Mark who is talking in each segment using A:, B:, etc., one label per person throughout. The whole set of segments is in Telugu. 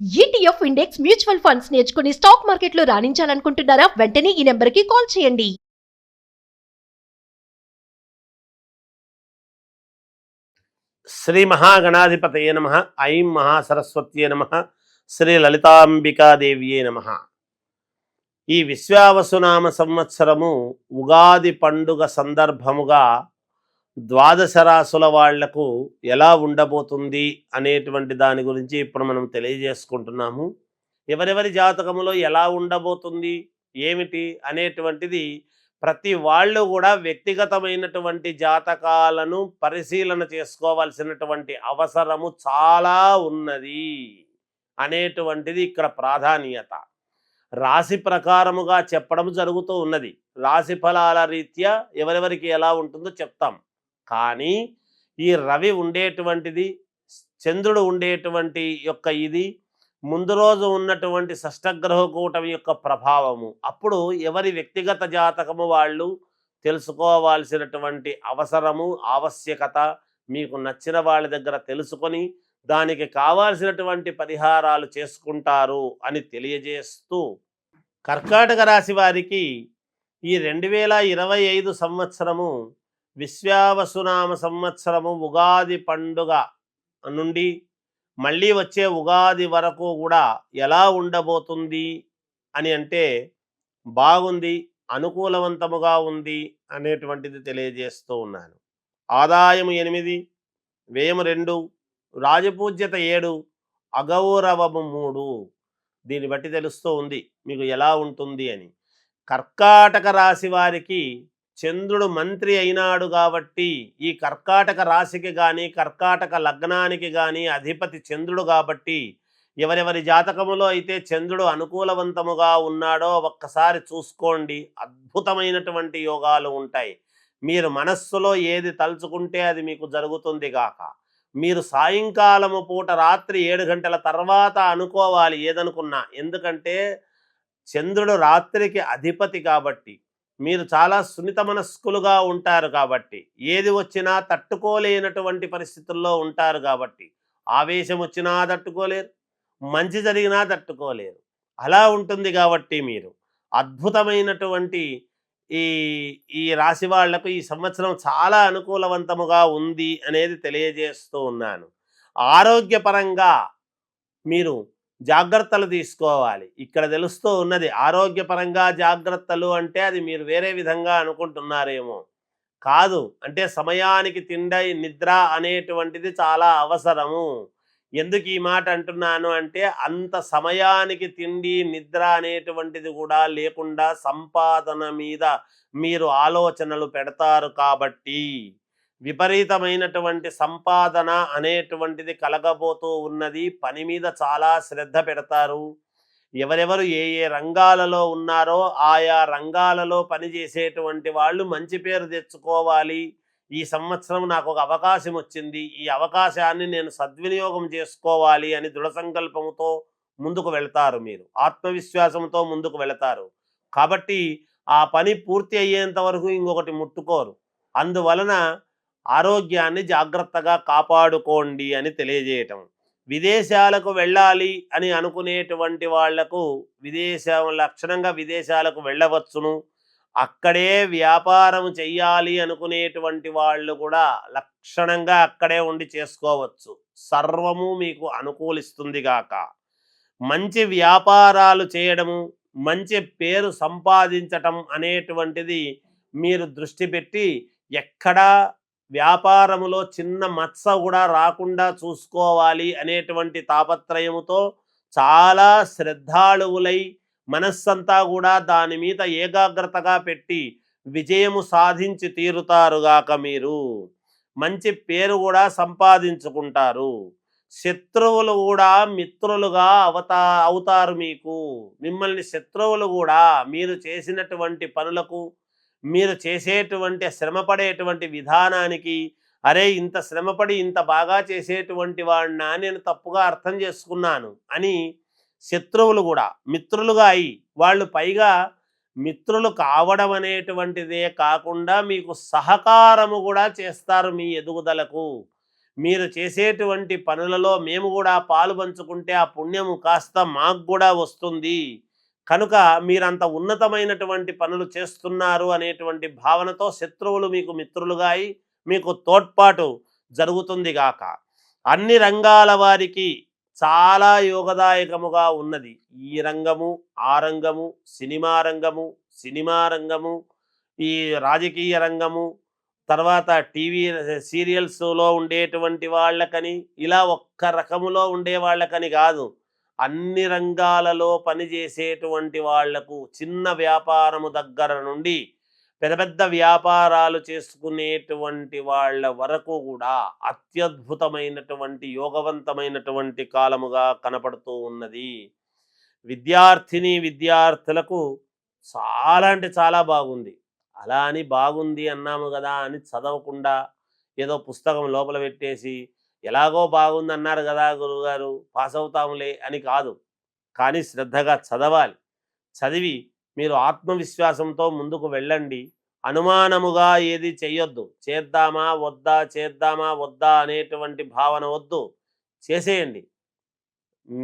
A: ఈటీఎఫ్ ఇండెక్స్ మ్యూచువల్ ఫండ్స్ నేర్చుకుని స్టాక్ మార్కెట్లో రాణించాలనుకుంటున్నారా? వెంటనే ఈ నెంబర్కి కాల్ చేయండి.
B: శ్రీ మహాగణాధిపతయే నమః. ఐం మహాసరస్వత్యే నమః. శ్రీ లలితాంబికాదేవ్యే నమః. ఈ విశ్వావసునామ సంవత్సరము ఉగాది పండుగ సందర్భముగా ద్వాదశ రాశుల వాళ్లకు ఎలా ఉండబోతుంది అనేటువంటి దాని గురించి ఇప్పుడు మనం తెలియజేసుకుంటున్నాము. ఎవరెవరి జాతకములో ఎలా ఉండబోతుంది ఏమిటి అనేటువంటిది ప్రతి వాళ్ళు కూడా వ్యక్తిగతమైనటువంటి జాతకాలను పరిశీలన చేసుకోవాల్సినటువంటి అవసరము చాలా ఉన్నది అనేటువంటిది ఇక్కడ ప్రాధాన్యత. రాశి ప్రకారముగా చెప్పడం జరుగుతూ ఉన్నది. రాశి ఫలాల రీత్యా ఎవరెవరికి ఎలా ఉంటుందో చెప్తాం. కానీ ఈ రవి ఉండేటువంటిది, చంద్రుడు ఉండేటువంటి యొక్క ఇది, ముందు రోజు ఉన్నటువంటి షష్టగ్రహ కూటమి యొక్క ప్రభావము, అప్పుడు ఎవరి వ్యక్తిగత జాతకము వాళ్ళు తెలుసుకోవాల్సినటువంటి అవసరము ఆవశ్యకత మీకు నచ్చిన వాళ్ళ దగ్గర తెలుసుకొని దానికి కావాల్సినటువంటి పరిహారాలు చేసుకుంటారు అని తెలియజేస్తూ, కర్కాటక రాశి వారికి ఈ 2025 సంవత్సరము విశ్వావసునామ సంవత్సరము ఉగాది పండుగ నుండి మళ్ళీ వచ్చే ఉగాది వరకు కూడా ఎలా ఉండబోతుంది అని అంటే బాగుంది, అనుకూలవంతముగా ఉంది అనేటువంటిది తెలియజేస్తూ ఉన్నాను. ఆదాయం 8, వ్యయం 2, రాజపూజ్యత 7, అగౌరవము 3. దీన్ని బట్టి తెలుస్తూ ఉంది మీకు ఎలా ఉంటుంది అని. కర్కాటక రాశి వారికి చంద్రుడు మంత్రి అయినాడు కాబట్టి, ఈ కర్కాటక రాశికి కానీ కర్కాటక లగ్నానికి కానీ అధిపతి చంద్రుడు కాబట్టి, ఎవరెవరి జాతకములో అయితే చంద్రుడు అనుకూలవంతముగా ఉన్నాడో ఒక్కసారి చూసుకోండి. అద్భుతమైనటువంటి యోగాలు ఉంటాయి. మీరు మనస్సులో ఏది తలుచుకుంటే అది మీకు జరుగుతుంది గాక. మీరు సాయంకాలము పూట రాత్రి 7 గంటల తర్వాత అనుకోవాలి ఏదనుకున్నా. ఎందుకంటే చంద్రుడు రాత్రికి అధిపతి కాబట్టి, మీరు చాలా సున్నిత మనస్కులుగా ఉంటారు కాబట్టి, ఏది వచ్చినా తట్టుకోలేనటువంటి పరిస్థితుల్లో ఉంటారు కాబట్టి, ఆవేశం వచ్చినా తట్టుకోలేరు, మంచి జరిగినా తట్టుకోలేరు. అలా ఉంటుంది కాబట్టి మీరు అద్భుతమైనటువంటి ఈ ఈ రాశి వాళ్లకు ఈ సంవత్సరం చాలా అనుకూలవంతముగా ఉంది అనేది తెలియజేస్తూ ఉన్నాను. ఆరోగ్యపరంగా మీరు జాగ్రత్తలు తీసుకోవాలి. ఇక్కడ తెలుస్తూ ఉన్నది ఆరోగ్యపరంగా జాగ్రత్తలు అంటే అది మీరు వేరే విధంగా అనుకుంటున్నారేమో. కాదు, అంటే సమయానికి తిండి నిద్ర అనేటువంటిది చాలా అవసరము. ఎందుకు ఈ మాట అంటున్నాను అంటే, అంత సమయానికి తిండి నిద్ర అనేటువంటిది కూడా లేకుండా సంపాదన మీద మీరు ఆలోచనలు పెడతారు కాబట్టి విపరీతమైనటువంటి సంపాదన అనేటువంటిది కలగబోతూ ఉన్నది. పని మీద చాలా శ్రద్ధ పెడతారు. ఎవరెవరు ఏ ఏ రంగాలలో ఉన్నారో ఆయా రంగాలలో పనిచేసేటువంటి వాళ్ళు మంచి పేరు తెచ్చుకోవాలి. ఈ సంవత్సరం నాకు ఒక అవకాశం వచ్చింది, ఈ అవకాశాన్ని నేను సద్వినియోగం చేసుకోవాలి అని దృఢ సంకల్పంతో ముందుకు వెళ్తారు. మీరు ఆత్మవిశ్వాసంతో ముందుకు వెళతారు కాబట్టి ఆ పని పూర్తి అయ్యేంత వరకు ఇంకొకటి ముట్టుకోరు. అందువలన ఆరోగ్యాన్ని జాగ్రత్తగా కాపాడుకోండి అని తెలియజేయటం. విదేశాలకు వెళ్ళాలి అని అనుకునేటువంటి వాళ్లకు లక్షణంగా విదేశాలకు వెళ్ళవచ్చును. అక్కడే వ్యాపారం చెయ్యాలి అనుకునేటువంటి వాళ్ళు కూడా లక్షణంగా అక్కడే ఉండి చేసుకోవచ్చు. సర్వము మీకు అనుకూలిస్తుంది గాక. మంచి వ్యాపారాలు చేయడము, మంచి పేరు సంపాదించటం అనేటువంటిది మీరు దృష్టి పెట్టి ఎక్కడా వ్యాపారములో చిన్న మత్స కూడా రాకుండా చూసుకోవాలి అనేటువంటి తాపత్రయముతో చాలా శ్రద్ధాళువులై మనస్సంతా కూడా దాని మీద ఏకాగ్రతగా పెట్టి విజయము సాధించి తీరుతారుగాక. మీరు మంచి పేరు కూడా సంపాదించుకుంటారు. శత్రువులు కూడా మిత్రులుగా అవుతారు. మిమ్మల్ని శత్రువులు కూడా మీరు చేసినటువంటి పనులకు, మీరు చేసేటువంటి శ్రమపడేటువంటి విధానానికి, అరే ఇంత శ్రమపడి ఇంత బాగా చేసేటువంటి వాడినా నేను తప్పుగా అర్థం చేసుకున్నాను అని శత్రువులు కూడా మిత్రులుగా అయి, వాళ్ళు పైగా మిత్రులు కావడం అనేటువంటిదే కాకుండా మీకు సహకారము కూడా చేస్తారు మీ ఎదుగుదలకు. మీరు చేసేటువంటి పనులలో మేము కూడా పాలు పంచుకుంటే ఆ పుణ్యము కాస్త మాకు కూడా వస్తుంది. కనుక మీరంత ఉన్నతమైనటువంటి పనులు చేస్తున్నారు అనేటువంటి భావనతో శత్రువులు మీకు మిత్రులుగా అయి మీకు తోడ్పాటు జరుగుతుంది గాక. అన్ని రంగాల వారికి చాలా యోగదాయకముగా ఉన్నది. ఈ రంగము, ఆ రంగము, సినిమా రంగము, ఈ రాజకీయ రంగము, తర్వాత టీవీ సీరియల్స్లో ఉండేటువంటి వాళ్ళకని, ఇలా ఒక్క రకములో ఉండే వాళ్ళకని కాదు, అన్ని రంగాలలో పనిచేసేటువంటి వాళ్లకు, చిన్న వ్యాపారము దగ్గర నుండి పెద్ద పెద్ద వ్యాపారాలు చేసుకునేటువంటి వాళ్ళ వరకు కూడా అత్యద్భుతమైనటువంటి యోగవంతమైనటువంటి కాలముగా కనపడుతూ ఉన్నది. విద్యార్థులకు చాలా అంటే చాలా బాగుంది. అలా అని బాగుంది అన్నాము కదా అని చదవకుండా ఏదో పుస్తకం లోపల పెట్టేసి ఎలాగో బాగుంది అన్నారు కదా గురువుగారు పాస్ అవుతాములే అని కాదు, కానీ శ్రద్ధగా చదవాలి. చదివి మీరు ఆత్మవిశ్వాసంతో ముందుకు వెళ్ళండి. అనుమానముగా ఏది చెయ్యొద్దు. చేద్దామా వద్దా అనేటువంటి భావన వద్దు, చేసేయండి.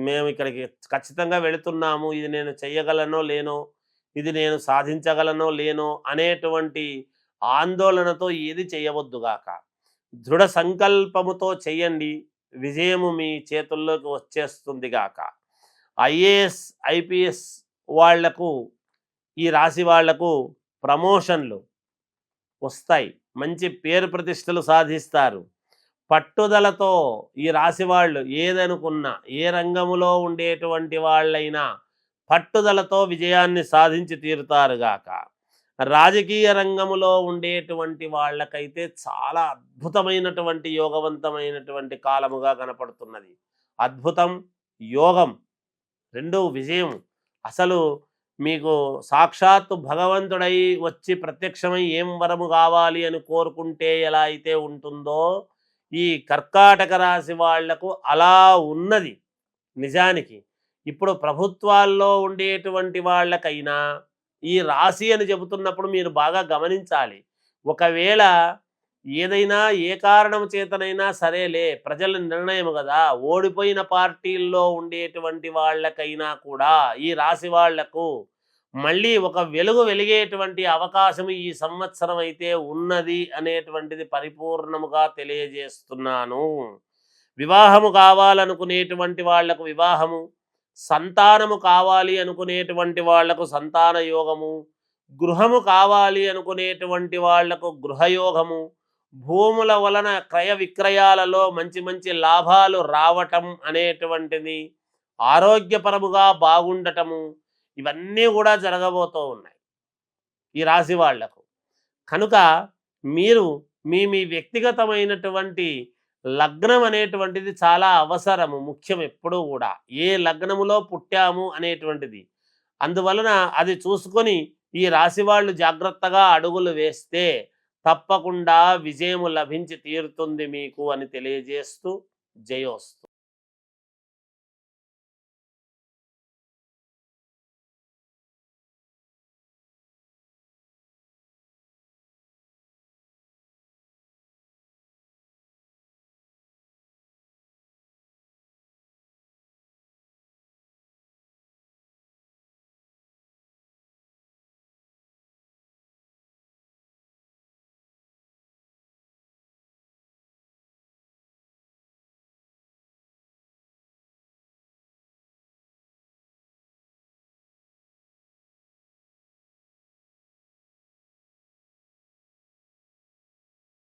B: మేము ఇక్కడికి ఖచ్చితంగా వెళుతున్నాము, ఇది నేను చెయ్యగలనో లేనో, ఇది నేను సాధించగలనో లేనో అనేటువంటి ఆందోళనతో ఏది చేయవద్దుగాక. దృఢ సంకల్పముతో చెయ్యండి, విజయము మీ చేతుల్లోకి వచ్చేస్తుంది గాక. ఐఏఎస్ ఐపీఎస్ వాళ్లకు, ఈ రాశి వాళ్లకు ప్రమోషన్లు వస్తాయి, మంచి పేరు ప్రతిష్టలు సాధిస్తారు. పట్టుదలతో ఈ రాశి వాళ్ళు ఏదనుకున్నా, ఏ రంగములో ఉండేటువంటి వాళ్ళైనా పట్టుదలతో విజయాన్ని సాధించి తీరుతారుగాక. రాజకీయ రంగములో ఉండేటువంటి వాళ్ళకైతే చాలా అద్భుతమైనటువంటి యోగవంతమైనటువంటి కాలముగా కనపడుతున్నది. అద్భుతం, యోగం రెండు విజయం. అసలు మీకు సాక్షాత్తు భగవంతుడై వచ్చి ప్రత్యక్షమై ఏం వరము కావాలి అని కోరుకుంటే ఎలా అయితే ఉంటుందో, ఈ కర్కాటక రాశి వాళ్లకు అలా ఉన్నది. నిజానికి ఇప్పుడు ప్రభుత్వాల్లో ఉండేటువంటి వాళ్ళకైనా ఈ రాశి అని చెబుతున్నప్పుడు మీరు బాగా గమనించాలి. ఒకవేళ ఏదైనా ఏ కారణం చేతనైనా సరేలే, ప్రజల నిర్ణయం కదా, ఓడిపోయిన పార్టీల్లో ఉండేటువంటి వాళ్ళకైనా కూడా ఈ రాశి వాళ్లకు మళ్ళీ ఒక వెలుగు వెలిగేటువంటి అవకాశం ఈ సంవత్సరం అయితే ఉన్నది అనేటువంటిది పరిపూర్ణముగా తెలియజేస్తున్నాను. వివాహము కావాలనుకునేటువంటి వాళ్లకు వివాహము, సంతానము కావాలి అనుకునేటువంటి వాళ్లకు సంతాన యోగము, గృహము కావాలి అనుకునేటువంటి వాళ్లకు గృహయోగము, భూముల వలన క్రయ విక్రయాలలో మంచి మంచి లాభాలు రావటం అనేటువంటిది, ఆరోగ్యపరముగా బాగుండటము, ఇవన్నీ కూడా జరగబోతూ ఉన్నాయి ఈ రాశి వాళ్లకు. కనుక మీరు మీ వ్యక్తిగతమైనటువంటి లగ్నం అనేటువంటిది చాలా అవసరము, ముఖ్యం ఎప్పుడూ కూడా. ఏ లగ్నములో పుట్టాము అనేటువంటిది, అందువలన అది చూసుకొని ఈ రాశి వాళ్ళు జాగ్రత్తగా అడుగులు వేస్తే తప్పకుండా విజయము లభించి తీరుతుంది మీకు అని తెలియజేస్తూ జయోస్తు.